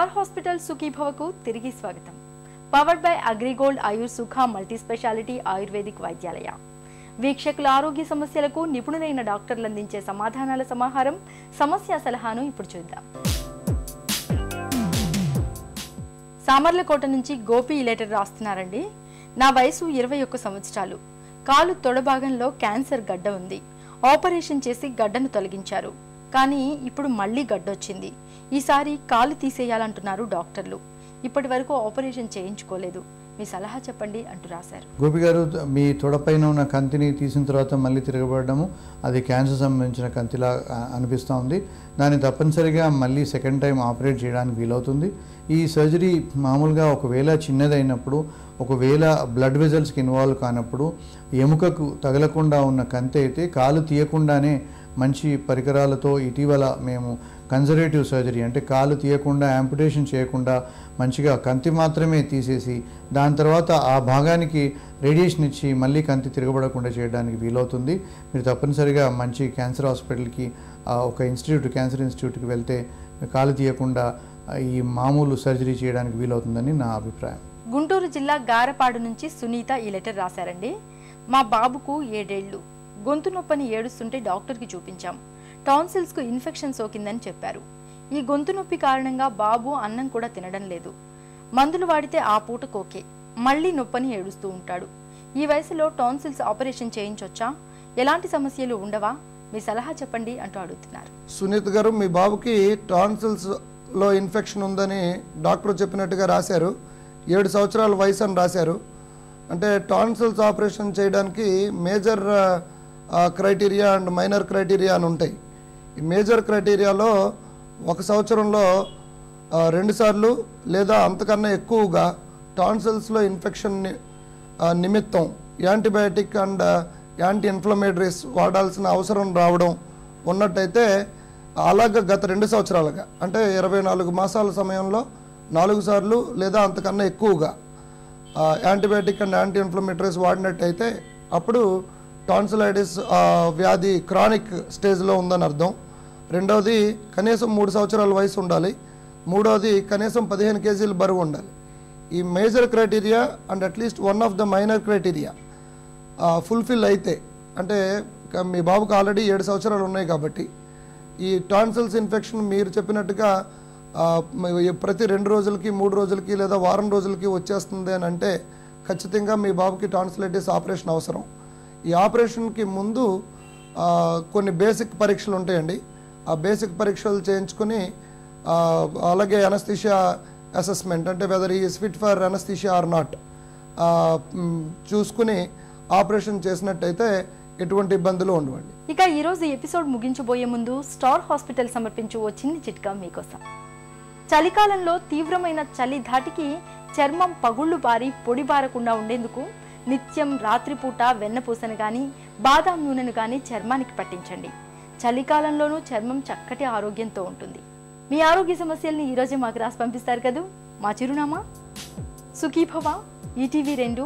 Star hospital సుఖీభవకు తిరిగి స్వాగతం. Powered by AgriGold ఆయుర్ సుఖ మల్టీ స్పెషాలిటీ ఆయుర్వేదిక్ వైద్యాలయ. వీక్షకుల ఆరోగ్య సమస్యలకు నిపుణులైన డాక్టర్లు అందించే సమాధానాల సమాహారం, సమస్య సలహాను ఇప్పుడు చూద్దాం. సామర్లకోట నుంచి గోపి ఈ లెటర్ రాస్తున్నారండి. నా వయసు 21 సంవత్సరాలు. కాలు తొడభాగంలో క్యాన్సర్ గడ్డ ఉంది. ఆపరేషన్ చేసి గడ్డను తొలగించారు. కానీ ఇప్పుడు మళ్ళీ గడ్డొచ్చింది. ఈసారి కాలు తీసేయాలంటున్నారు డాక్టర్లు. ఇప్పటి వరకు ఆపరేషన్ చేయించుకోలేదు. మీ సలహా చెప్పండి అంటూ రాశారు. గోపి గారు, మీ తొడపైన ఉన్న కంతిని తీసిన తర్వాత మళ్ళీ తిరగబడము అది క్యాన్సర్ సంబంధించిన కంతిలా అనిపిస్తూ ఉంది. దాన్ని తప్పనిసరిగా మళ్ళీ సెకండ్ టైం ఆపరేట్ చేయడానికి వీలవుతుంది. ఈ సర్జరీ మామూలుగా ఒకవేళ చిన్నదైనప్పుడు, ఒకవేళ బ్లడ్ వెజల్స్కి ఇన్వాల్వ్ కానప్పుడు, ఎముకకు తగలకుండా ఉన్న కంతి అయితే కాలు తీయకుండానే మంచి పరికరాలతో ఇటీవల మేము కన్జర్వేటివ్ సర్జరీ అంటే కాలు తీయకుండా, యాంపుటేషన్ చేయకుండా మంచిగా కంతి మాత్రమే తీసేసి దాని తర్వాత ఆ భాగానికి రేడియేషన్ ఇచ్చి మళ్ళీ కంతి తిరగబడకుండా చేయడానికి వీలవుతుంది. మీరు తప్పనిసరిగా మంచి క్యాన్సర్ హాస్పిటల్కి, ఒక క్యాన్సర్ ఇన్స్టిట్యూట్కి వెళ్తే కాలు తీయకుండా ఈ మామూలు సర్జరీ చేయడానికి వీలవుతుందని నా అభిప్రాయం. గుంటూరు జిల్లా గారపాడు నుంచి సునీత ఈ లెటర్ రాశారండి. మా బాబుకు 7 ఏళ్లు. గొంతు నొప్పని ఏడుస్తుంటే డాక్టర్కి చూపించాం. టాన్సిల్స్కు ఇన్ఫెక్షన్ సోకిందని చెప్పారు. ఈ గొంతు నొప్పి కారణంగా బాబు అన్నం కూడా తినడం లేదు. మందులు వాడితే ఆ పూటకు ఓకే, మళ్ళీ నొప్పని ఏడుస్తూ ఉంటాడు. ఈ వయసులో టాన్సిల్స్ ఆపరేషన్ చేయించొచ్చా? ఎలాంటి సమస్యలు ఉండవా? మీ సలహా చెప్పండి అంటూ అడుగుతున్నారు. సునీత్ గారు, మీ బాబుకి టాన్సిల్స్లో ఇన్ఫెక్షన్ ఉందని డాక్టర్ చెప్పినట్టుగా రాశారు. 7 సంవత్సరాల వయసు అని రాశారు. అంటే టాన్సిల్స్ ఆపరేషన్ చేయడానికి major criteria and minor criteria అని ఉంటాయి. ఈ మేజర్ క్రైటీరియాలో 1 సంవత్సరంలో 2 సార్లు లేదా అంతకన్నా ఎక్కువగా టాన్సిల్స్లో ఇన్ఫెక్షన్ నిమిత్తం యాంటీబయాటిక్ అండ్ యాంటీ ఇన్ఫ్లమేటరీస్ వాడాల్సిన అవసరం రావడం ఉన్నట్టయితే, అలాగ గత 2 సంవత్సరాలుగా అంటే 24 మాసాల సమయంలో 4 సార్లు లేదా అంతకన్నా ఎక్కువగా యాంటీబయాటిక్ అండ్ యాంటీ ఇన్ఫ్లమేటరీస్ వాడినట్టయితే అప్పుడు టాన్సిలైటిస్ వ్యాధి క్రానిక్ స్టేజ్లో ఉందని అర్థం. రెండవది, కనీసం 3 సంవత్సరాల వయసు ఉండాలి. మూడవది, కనీసం 15 కేజీలు బరువు ఉండాలి. ఈ major criteria and at least one of the minor criteria fulfil అయితే, అంటే మీ బాబుకు ఆల్రెడీ 7 సంవత్సరాలు ఉన్నాయి కాబట్టి ఈ టాన్సిల్స్ ఇన్ఫెక్షన్ మీరు చెప్పినట్టుగా ప్రతి 2 రోజులకి 3 రోజులకి లేదా వారం రోజులకి వచ్చేస్తుంది అని అంటే ఖచ్చితంగా మీ బాబుకి టాన్సిలైటిస్ ఆపరేషన్ అవసరం. ఈ ఆపరేషన్కి ముందు కొన్ని బేసిక్ పరీక్షలు ఉంటాయండి. ఆ బేసిక్ పరీక్షలు చేయించుకొని అలాగే అనస్థీషియా అసెస్మెంట్ అంటే whether he is fit for anaesthesia or not చూసుకుని ఆపరేషన్ చేసినట్టయితే ఎటువంటి ఇబ్బందులు ఉండవండి. ఇక ఈరోజు ఎపిసోడ్ ముగించబోయే ముందు స్టార్ హాస్పిటల్ సమర్పించు ఓ చిన్ని చిట్కా మీకోసం. చలికాలంలో తీవ్రమైన చలి ధాటికి చర్మం పగుళ్లు బారి పొడి బారకుండా ఉండేందుకు నిత్యం రాత్రిపూట వెన్నపూసను కానీ బాదాం నూనెను కానీ చర్మానికి పట్టించండి. చలికాలంలోనూ చర్మం చక్కటి ఆరోగ్యంతో ఉంటుంది. మీ ఆరోగ్య సమస్యల్ని ఈరోజే మాకు రాసి పంపిస్తారు కదూ. మా చిరునామా Sukhibhava, ETV 2,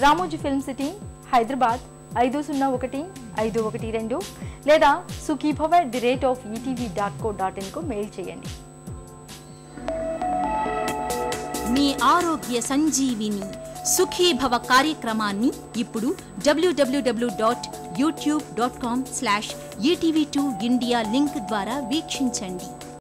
Ramoji film city, Hyderabad 501512 లేదా sukhibhava@etv.co.in కు మెయిల్ చేయండి. మీ ఆరోగ్య సంజీవిని సుఖీభవ కార్యక్రమాన్ని ఇప్పుడు www.youtube.com/etv2india లింక్ ద్వారా వీక్షించండి.